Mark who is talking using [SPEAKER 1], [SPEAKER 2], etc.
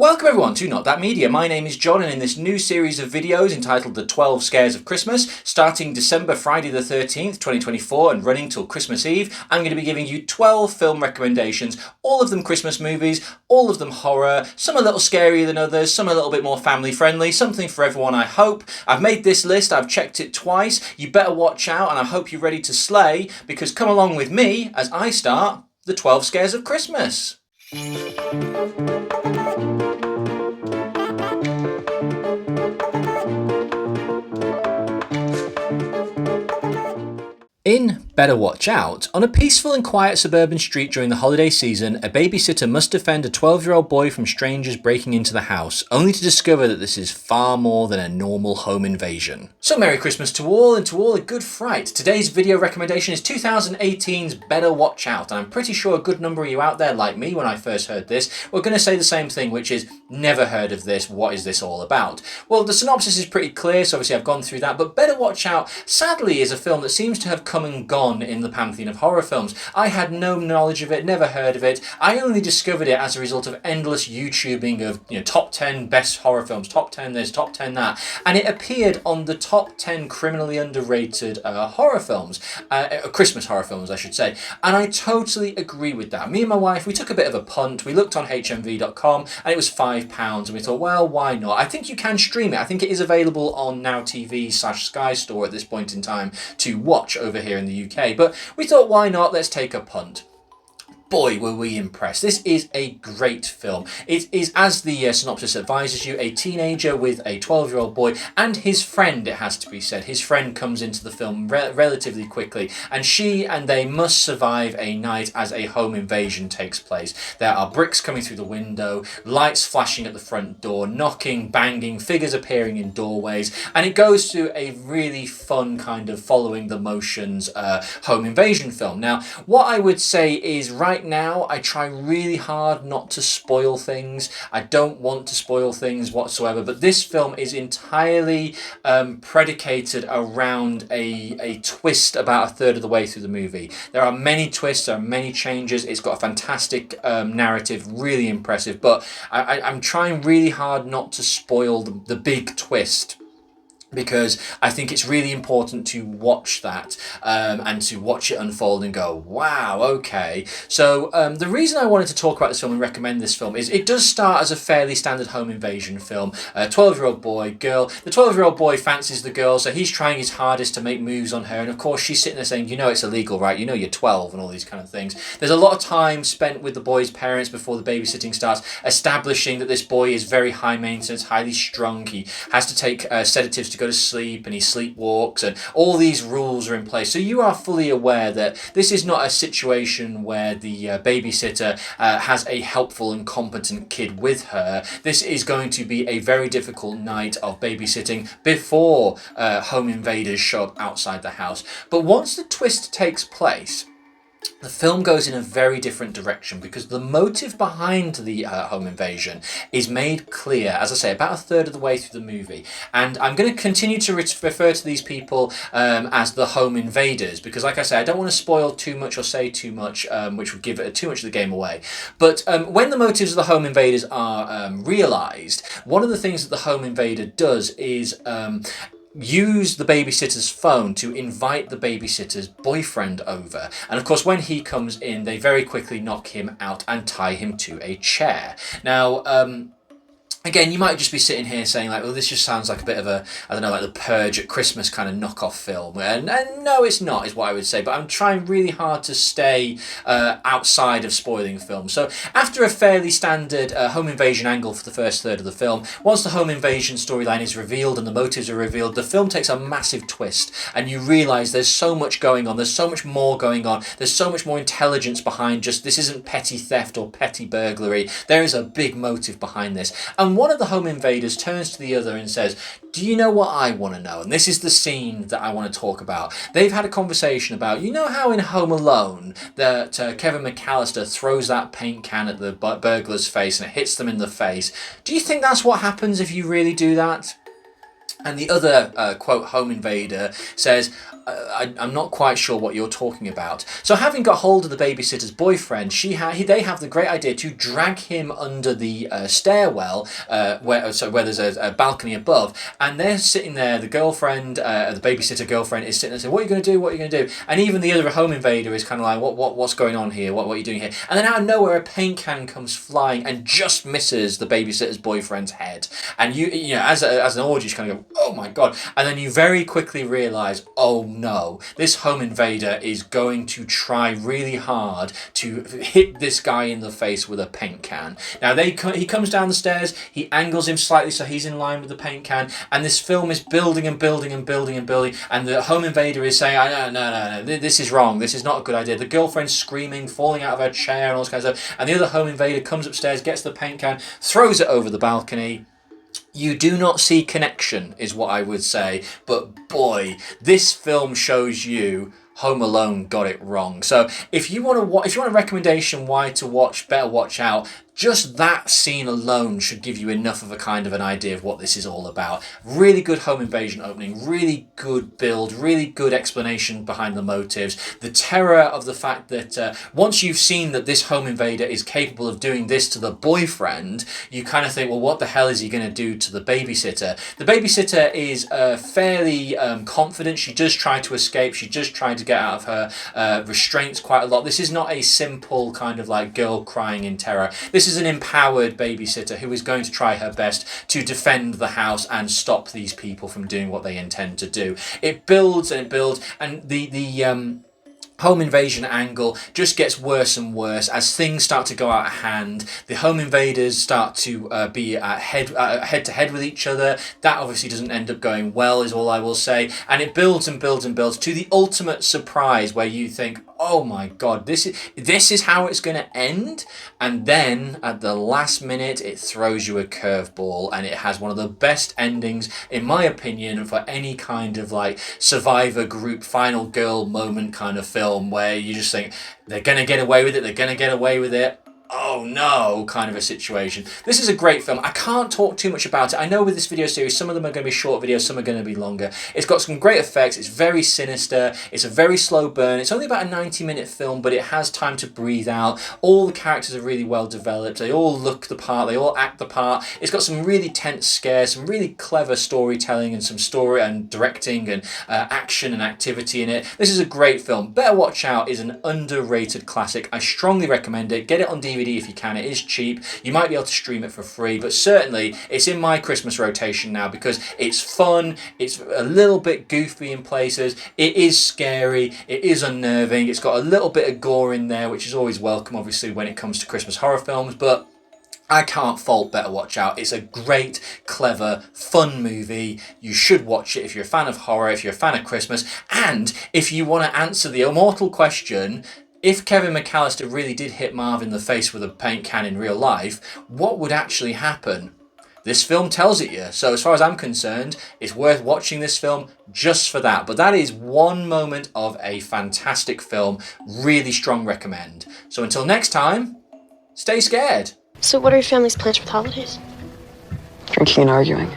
[SPEAKER 1] Welcome everyone to Not That Media. My name is John, and in this new series of videos entitled The 12 Scares of Christmas, starting December Friday the 13th, 2024 and running till Christmas Eve, I'm going to be giving you 12 film recommendations, all of them Christmas movies, all of them horror, some a little scarier than others, some a little bit more family friendly, something for everyone I hope. I've made this list, I've checked it twice, you better watch out and I hope you're ready to slay, because come along with me as I start The 12 Scares of Christmas. In Better Watch Out, on a peaceful and quiet suburban street during the holiday season, a babysitter must defend a 12-year-old boy from strangers breaking into the house, only to discover that this is far more than a normal home invasion. So Merry Christmas to all, and to all a good fright. Today's video recommendation is 2018's Better Watch Out, and I'm pretty sure a good number of you out there, like me when I first heard this, were going to say the same thing, which is, never heard of this, what is this all about? Well, the synopsis is pretty clear, so obviously I've gone through that, but Better Watch Out, sadly, is a film that seems to have come and gone in the pantheon of horror films. I had no knowledge of it, never heard of it. I only discovered it as a result of endless YouTubing of top 10 best horror films, top 10 this, top 10 that, and it appeared on the top 10 criminally underrated horror films, Christmas horror films I should say, and I totally agree with that. Me and my wife, we took a bit of a punt, we looked on hmv.com and it was £5 and we thought, well, why not? I think you can stream it. I think it is available on Now TV/Sky Store at this point in time to watch over here in the UK. But we thought, why not? Let's take a punt. Boy, were we impressed. This is a great film. It is, as the synopsis advises you, a teenager with a 12-year-old boy and his friend, it has to be said. His friend comes into the film relatively quickly, and she and they must survive a night as a home invasion takes place. There are bricks coming through the window, lights flashing at the front door, knocking, banging, figures appearing in doorways, and it goes through a really fun kind of following the motions home invasion film. Now, what I would say is right now I try really hard not to spoil things. I don't want to spoil things whatsoever, but this film is entirely predicated around a twist about a third of the way through the movie. There are many twists, there are many changes. It's got a fantastic narrative, really impressive, but I'm trying really hard not to spoil the big twist, because I think it's really important to watch that and to watch it unfold and go, wow, okay. So the reason I wanted to talk about this film and recommend this film is it does start as a fairly standard home invasion film. A 12-year-old boy, girl. The 12-year-old boy fancies the girl, so he's trying his hardest to make moves on her. And of course, she's sitting there saying, you know it's illegal, right? You know you're 12 and all these kind of things. There's a lot of time spent with the boy's parents before the babysitting starts, establishing that this boy is very high maintenance, highly strung. He has to take sedatives to go to sleep and he sleepwalks, and all these rules are in place. So you are fully aware that this is not a situation where the babysitter has a helpful and competent kid with her. This is going to be a very difficult night of babysitting before home invaders show up outside the house. But once the twist takes place, the film goes in a very different direction, because the motive behind the home invasion is made clear, as I say, about a third of the way through the movie. And I'm going to continue to refer to these people as the home invaders, because like I say, I don't want to spoil too much or say too much, which would give too much of the game away. But when the motives of the home invaders are realised, one of the things that the home invader does is use the babysitter's phone to invite the babysitter's boyfriend over. And of course, when he comes in, they very quickly knock him out and tie him to a chair. Now, again, you might just be sitting here saying like, well, this just sounds like a bit of a, I don't know, like the Purge at Christmas kind of knockoff film. And no, it's not, is what I would say. But I'm trying really hard to stay outside of spoiling the film. So after a fairly standard home invasion angle for the first third of the film, once the home invasion storyline is revealed and the motives are revealed, the film takes a massive twist. And you realise there's so much going on. There's so much more going on. There's so much more intelligence behind just, this isn't petty theft or petty burglary. There is a big motive behind this. And one of the home invaders turns to the other and says, do you know what I want to know? And this is the scene that I want to talk about. They've had a conversation about, you know how in Home Alone that Kevin McAllister throws that paint can at the burglar's face and it hits them in the face. Do you think that's what happens if you really do that? And the other, quote, home invader says, I'm not quite sure what you're talking about. So having got hold of the babysitter's boyfriend, they have the great idea to drag him under the stairwell, where there's a balcony above, and they're sitting there, the girlfriend, the babysitter girlfriend is sitting there saying, what are you going to do, what are you going to do? And even the other home invader is kind of like, what's going on here, what are you doing here? And then out of nowhere, a paint can comes flying and just misses the babysitter's boyfriend's head. And you know, as an audience, you kind of go, oh my God. And then you very quickly realise, oh no, this home invader is going to try really hard to hit this guy in the face with a paint can. Now he comes down the stairs, he angles him slightly so he's in line with the paint can, and this film is building and building and building and building, and the home invader is saying, no, this is wrong, this is not a good idea. The girlfriend's screaming, falling out of her chair and all this kind of stuff, and the other home invader comes upstairs, gets the paint can, throws it over the balcony. You do not see connection, is what I would say. But boy, this film shows you Home Alone got it wrong. So if you want a recommendation why to watch Better Watch Out, just that scene alone should give you enough of a kind of an idea of what this is all about. Really good home invasion opening, really good build, really good explanation behind the motives. The terror of the fact that once you've seen that this home invader is capable of doing this to the boyfriend, you kind of think, well, what the hell is he going to do to the babysitter? The babysitter is fairly confident. She does try to escape. She does try to get out of her restraints quite a lot. This is not a simple kind of like girl crying in terror. This is an empowered babysitter who is going to try her best to defend the house and stop these people from doing what they intend to do. It builds and it builds, and the home invasion angle just gets worse and worse as things start to go out of hand. The home invaders start to be head to head with each other. That obviously doesn't end up going well, is all I will say. And it builds and builds and builds to the ultimate surprise where you think, oh my God, this is how it's going to end. And then at the last minute, it throws you a curveball, and it has one of the best endings, in my opinion, for any kind of like survivor group final girl moment kind of film, where you just think they're going to get away with it. They're going to get away with it. Oh no, kind of a situation. This is a great film. I can't talk too much about it. I know with this video series, some of them are going to be short videos, some are going to be longer. It's got some great effects. It's very sinister. It's a very slow burn. It's only about a 90-minute film, but it has time to breathe out. All the characters are really well developed. They all look the part. They all act the part. It's got some really tense scares, some really clever storytelling, and some story and directing and action and activity in it. This is a great film. Better Watch Out is an underrated classic. I strongly recommend it. Get it on DVD if you can. It is cheap. You might be able to stream it for free, but certainly it's in my Christmas rotation now because it's fun, it's a little bit goofy in places, it is scary, it is unnerving, it's got a little bit of gore in there, which is always welcome obviously when it comes to Christmas horror films, but I can't fault Better Watch Out. It's a great, clever, fun movie. You should watch it if you're a fan of horror, if you're a fan of Christmas, and if you want to answer the immortal question, if Kevin McAllister really did hit Marv in the face with a paint can in real life, what would actually happen? This film tells it you. So as far as I'm concerned, it's worth watching this film just for that. But that is one moment of a fantastic film. Really strong recommend. So until next time, stay scared.
[SPEAKER 2] So what are your family's plans for the holidays?
[SPEAKER 3] Drinking and arguing.